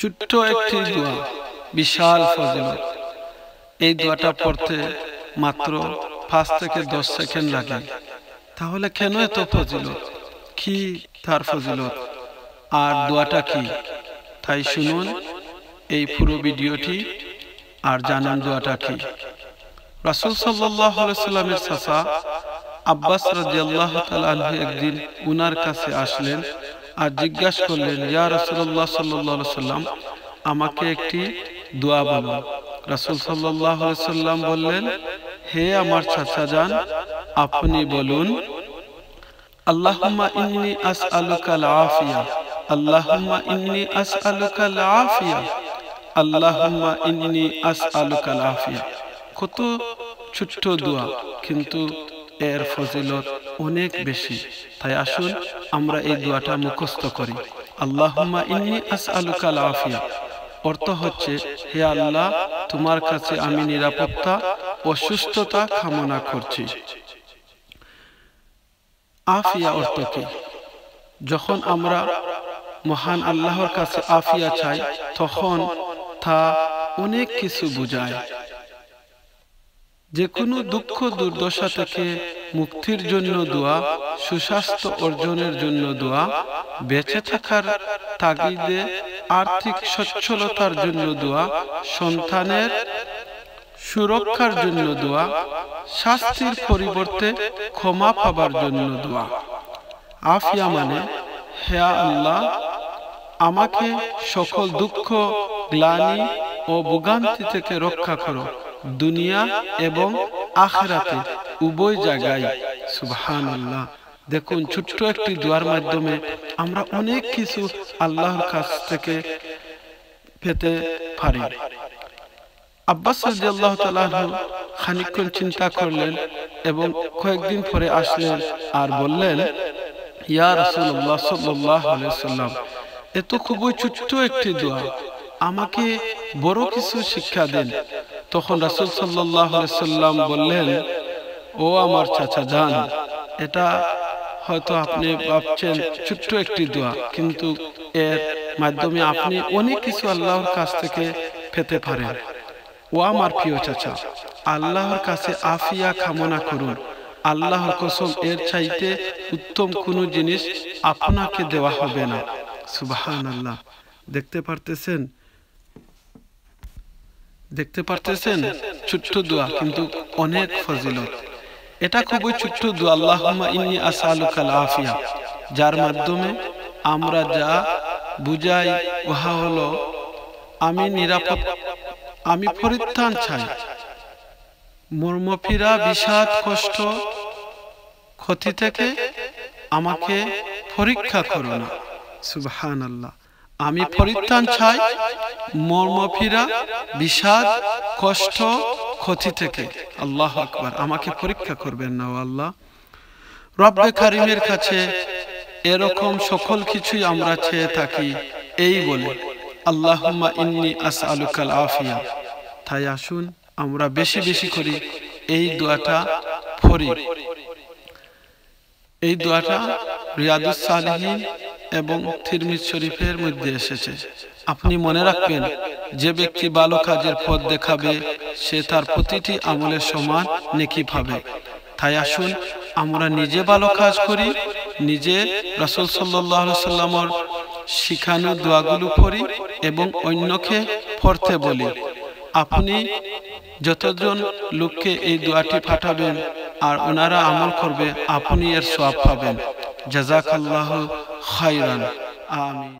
ছোট্ট একটি দোয়া, বিশাল ফজিলত। এই দোয়াটা পড়তে মাত্র 5 থেকে 10 সেকেন্ড লাগে। তাহলে কেন এত ফজিলত? কি তার ফজিলত আর দোয়াটা কি? তাই শুনুন এই পুরো ভিডিওটি আর জানুন দোয়াটা কি। রাসূল সাল্লাল্লাহু আলাইহি সাল্লামের চাচা আব্বাস রাদিয়াল্লাহু তাআলা আনহু একদিন উনার কাছে আসলেন আর জিজ্ঞাসা করলেন, ইয়া রাসূলুল্লাহ সাল্লাল্লাহু আলাইহি সাল্লাম, আমাকে একটি দোয়া বলুন। রাসূল সাল্লাল্লাহু আলাইহি সাল্লাম বললেন, হে আমার চাচা যান, আপনি বলুন, আল্লাহুম্মা ইন্নী আসআলুকাল আফিয়া, আল্লাহুম্মা ইন্নী আসআলুকাল আফিয়া, আল্লাহুম্মা ইন্নী আসআলুকাল আফিয়া। কত ছোট্ট দোয়া, কিন্তু এর ফজিলত অনেক বেশি। তাই আসুন আমরা এই দোয়াটা মুখস্থ করি। আল্লাহুম্মা ইন্নী আসআলুকাল আফিয়া অর্থ হচ্ছে, হে আল্লাহ, তোমার কাছে আমি নিরাপত্তা ও সুস্থতা কামনা করছি। আফিয়া অর্থ কি? যখন আমরা মহান আল্লাহর কাছে আফিয়া চাই, তখন তা অনেক কিছু বোঝায়। যে কোনো দুঃখ দুর্দশা থেকে মুক্তির জন্য দোয়া, সুস্বাস্থ্য অর্জনের জন্য দোয়া, বেঁচে থাকার তাগিদে আর্থিক সচ্ছলতার জন্য দোয়া, সন্তানের সুরক্ষার জন্য দোয়া, শাস্তির পরিবর্তে ক্ষমা পাবার জন্য দোয়া। আফিয়া মানে, হে আল্লাহ, আমাকে সকল দুঃখ, গ্লানি ও ভোগান্তি থেকে রক্ষা করো, দুনিয়া এবং আখিরাতে উভয় জায়গায়। সুবহানাল্লাহ। দেখুন, ছোট্ট একটি দোয়ার মাধ্যমে আমরা অনেক কিছু আল্লাহর কাছ থেকে পেতে পারি। আব্বাস রাদিয়াল্লাহু তাআলা আনহু খানিকক্ষণ চিন্তা করলেন এবং কয়েকদিন পরে আসলেন আর বললেন, ইয়া রাসূলুল্লাহ সাল্লাল্লাহু আলাইহি সাল্লাম, এ তো খুবই ছোট্ট একটি দোয়া, আমাকে বড় কিছু শিক্ষা দেন। তখন রাসূল সাল্লাল্লাহু আলাইহি সাল্লাম বললেন, ও আমার চাচা যান, এটা হয়তো আপনি ভাবছেন ছোট্ট একটি দোয়া, কিন্তু এর মাধ্যমে আপনি অনেক কিছু আল্লাহর কাছ থেকে পেতে পারেন। ও আমার প্রিয় চাচা, আল্লাহর কাছে আফিয়া কামনা করুন। আল্লাহর কসম, এর চাইতে উত্তম কোনো জিনিস আপনাকে দেওয়া হবে না। সুবহানাল্লাহ। দেখতে পারতেছেন ছোট্ট দোয়া, কিন্তু অনেক ফজিলত। এটা খুবই ছোট্ট দোয়া, আল্লাহুম্মা ইন্নী আসআলুকাল আফিয়া, যার মাধ্যমে আমরা যা বুঝাই উহা হলো, আমি নিরাপদ, আমি পরিত্রাণ চাই, মর্মপীড়া, বিষাদ, কষ্ট, ক্ষতি থেকে আমাকে পরীক্ষা করো না। সুবহানাল্লাহ। আমি পরিত্রাণ চাই মর্মপীড়া, বিষাদ, কষ্ট, ক্ষতি থেকে। আল্লাহু আকবার। আমাকে পরীক্ষা করবেন না ও আল্লাহ। রব্বে কারীমের কাছে এরকম সকল কিছুই আমরা চেয়ে থাকি এই বলে, আল্লাহুম্মা ইন্নী আসআলুকাল আফিয়া। তাই আসুন আমরা বেশি বেশি করে এই দোয়াটা পড়ি। এই দোয়াটা রিয়াদুস সালিহিন এবং তিরমিজি শরীফের মধ্যে এসেছে। আপনি মনে রাখবেন, যে ব্যক্তি ভালো কাজের পথ দেখাবে, সে তার প্রতিটি আমলের সমান নেকি পাবে। তাই আসুন আমরা নিজে ভালো কাজ করি, নিজে রাসূল সাল্লাল্লাহু আলাইহি সাল্লামের শিখানো দোয়াগুলো পড়ি এবং অন্যকে পড়তে বলি। আপনি যতজন লোককে এই দোয়াটি পাঠাবেন আর ওনারা আমল করবে, আপনি এর সওয়াব পাবেন। জাযাকাল্লাহু খায়রান। আমিন।